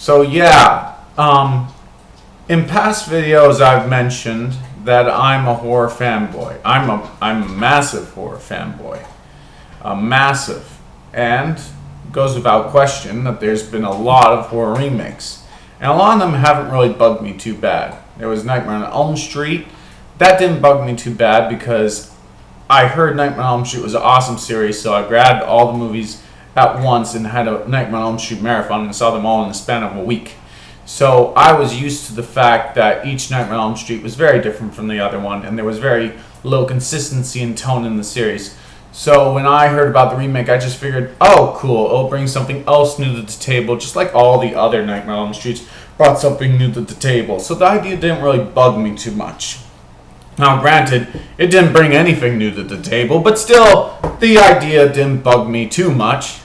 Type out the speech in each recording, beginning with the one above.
So yeah, in past videos I've mentioned that I'm a horror fanboy. I'm a massive horror fanboy. Massive. And it goes without question that there's been a lot of horror remakes. And a lot of them haven't really bugged me too bad. There was Nightmare on Elm Street. That didn't bug me too bad because I heard Nightmare on Elm Street was an awesome series, so I grabbed all the movies at once and had a Nightmare on Elm Street marathon and saw them all in the span of a week. So I was used to the fact that each Nightmare on Elm Street was very different from the other one, and there was very low consistency and tone in the series. So when I heard about the remake, I just figured, oh, cool, it'll bring something else new to the table, just like all the other Nightmare on Elm Streets brought something new to the table. So the idea didn't really bug me too much. Now, granted, it didn't bring anything new to the table, but still, the idea didn't bug me too much.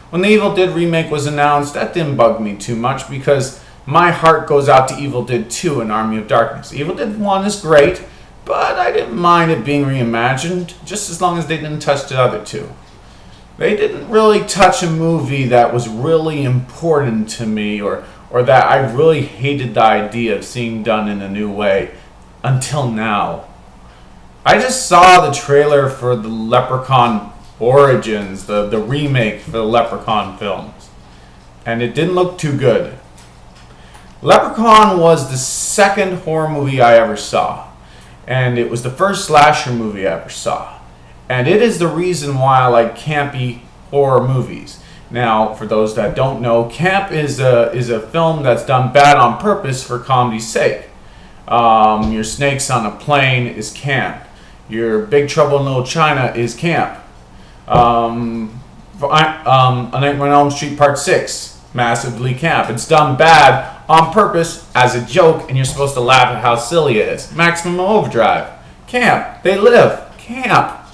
When the Evil Dead remake was announced, that didn't bug me too much because my heart goes out to Evil Dead 2 and Army of Darkness. Evil Dead 1 is great, but I didn't mind it being reimagined, just as long as they didn't touch the other two. They didn't really touch a movie that was really important to me or that I really hated the idea of seeing done in a new way until now. I just saw the trailer for the Leprechaun Origins, the remake for the Leprechaun films, and it didn't look too good. Leprechaun was the second horror movie I ever saw, and it was the first slasher movie I ever saw, and it is the reason why I like campy horror movies. Now, for those that don't know, camp is a film that's done bad on purpose for comedy's sake. Your Snakes on a Plane is camp. Your Big Trouble in Little China is camp. A Nightmare on Elm Street Part 6, massively camp. It's done bad on purpose as a joke, and you're supposed to laugh at how silly it is. Maximum Overdrive, camp. They live, camp.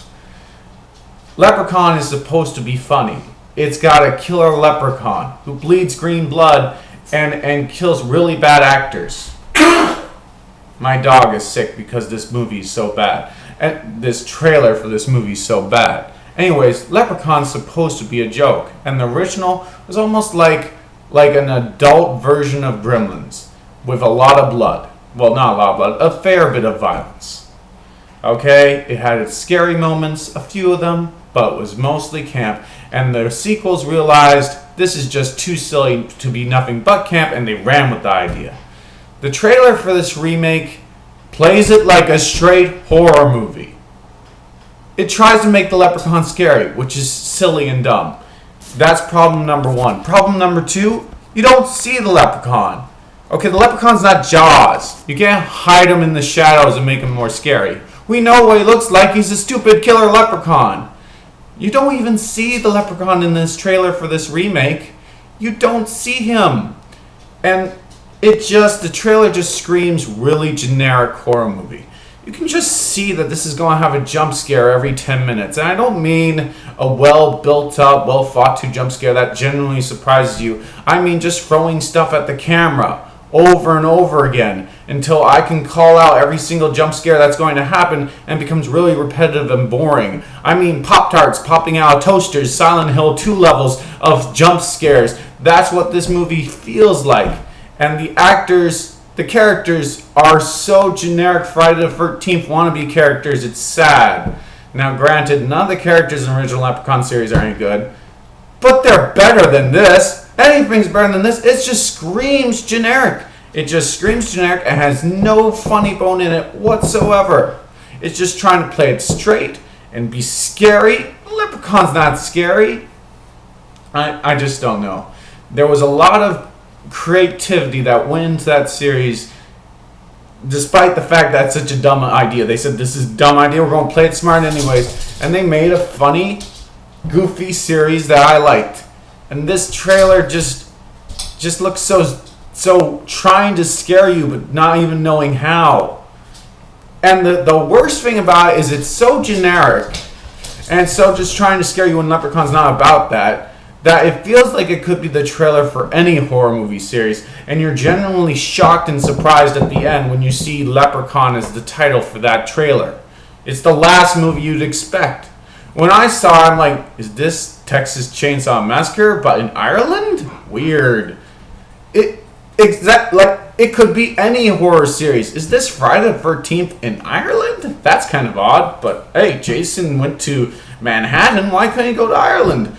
Leprechaun is supposed to be funny. It's got a killer leprechaun who bleeds green blood and kills really bad actors. My dog is sick because this movie is so bad. And this trailer for this movie is so bad. Anyways, Leprechaun's supposed to be a joke. And the original was almost like an adult version of Gremlins with a lot of blood. Well, not a lot of blood, a fair bit of violence. Okay? It had its scary moments, a few of them, but it was mostly camp. And the sequels realized this is just too silly to be nothing but camp, and they ran with the idea. The trailer for this remake plays it like a straight horror movie. It tries to make the leprechaun scary, which is silly and dumb. That's problem number one. Problem number two, you don't see the leprechaun. Okay, the leprechaun's not Jaws. You can't hide him in the shadows and make him more scary. We know what he looks like. He's a stupid killer leprechaun. You don't even see the leprechaun in this trailer for this remake. You don't see him. And the trailer just screams really generic horror movie. You can just see that this is going to have a jump scare every 10 minutes. And I don't mean a well-built-up, well-thought-to jump scare that genuinely surprises you. I mean just throwing stuff at the camera over and over again until I can call out every single jump scare that's going to happen and becomes really repetitive and boring. I mean Pop-Tarts popping out of toasters, Silent Hill 2 levels of jump scares. That's what this movie feels like. And the actors, the characters are so generic Friday the 13th wannabe characters, it's sad. Now granted, none of the characters in the original Leprechaun series are any good, but they're better than this. Anything's better than this. It just screams generic. It just screams generic and has no funny bone in it whatsoever. It's just trying to play it straight and be scary. Leprechaun's not scary. I just don't know. There was a lot of creativity that went into that series, despite the fact that it's such a dumb idea. They said, this is a dumb idea, we're going to play it smart anyways. And they made a funny, goofy series that I liked. And this trailer just looks so trying to scare you, but not even knowing how. And the worst thing about it is it's so generic, and so just trying to scare you when Leprechaun's not about that it feels like it could be the trailer for any horror movie series, and you're genuinely shocked and surprised at the end when you see Leprechaun as the title for that trailer. It's the last movie you'd expect. When I saw it, I'm like, is this Texas Chainsaw Massacre, but in Ireland? Weird. It could be any horror series. Is this Friday the 13th in Ireland? That's kind of odd, but hey, Jason went to Manhattan. Why couldn't he go to Ireland?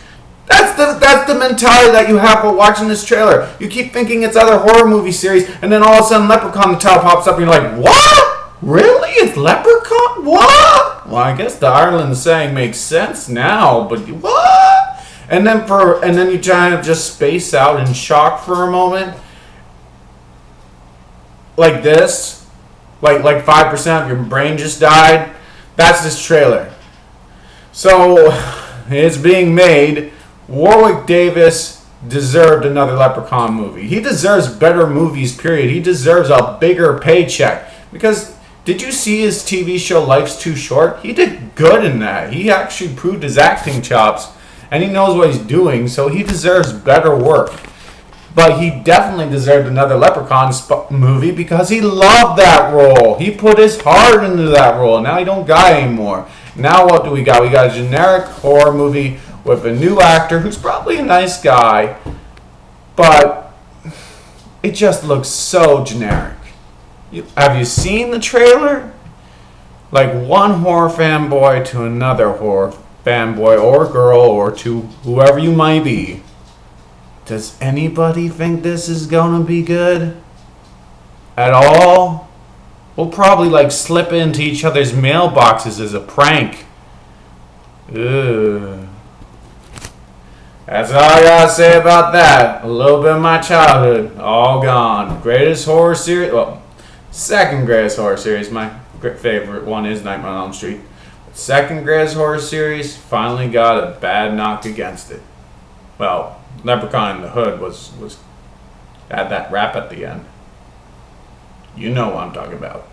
That's the mentality that you have while watching this trailer. You keep thinking it's other horror movie series, and then all of a sudden Leprechaun the title pops up, and you're like, what? Really? It's Leprechaun? What? Well, I guess the Ireland saying makes sense now, but what? And then you kind of just space out in shock for a moment. Like this. Like 5% of your brain just died. That's this trailer. So, it's being made. Warwick Davis deserved another Leprechaun movie. He deserves better movies, period. He deserves a bigger paycheck. Because, did you see his TV show Life's Too Short? He did good in that. He actually proved his acting chops. And he knows what he's doing, so he deserves better work. But he definitely deserved another Leprechaun movie because he loved that role. He put his heart into that role. Now he don't got anymore. Now what do we got? We got a generic horror movie with a new actor who's probably a nice guy, but it just looks so generic. Have you seen the trailer? Like one horror fanboy to another horror fanboy or girl or to whoever you might be. Does anybody think this is gonna be good? At all? We'll probably slip into each other's mailboxes as a prank. Ugh. That's all I gotta say about that. A little bit of my childhood, all gone. Greatest horror series, well, second greatest horror series. My favorite one is Nightmare on Elm Street. Second greatest horror series finally got a bad knock against it. Well, Leprechaun in the Hood had that rap at the end. You know what I'm talking about.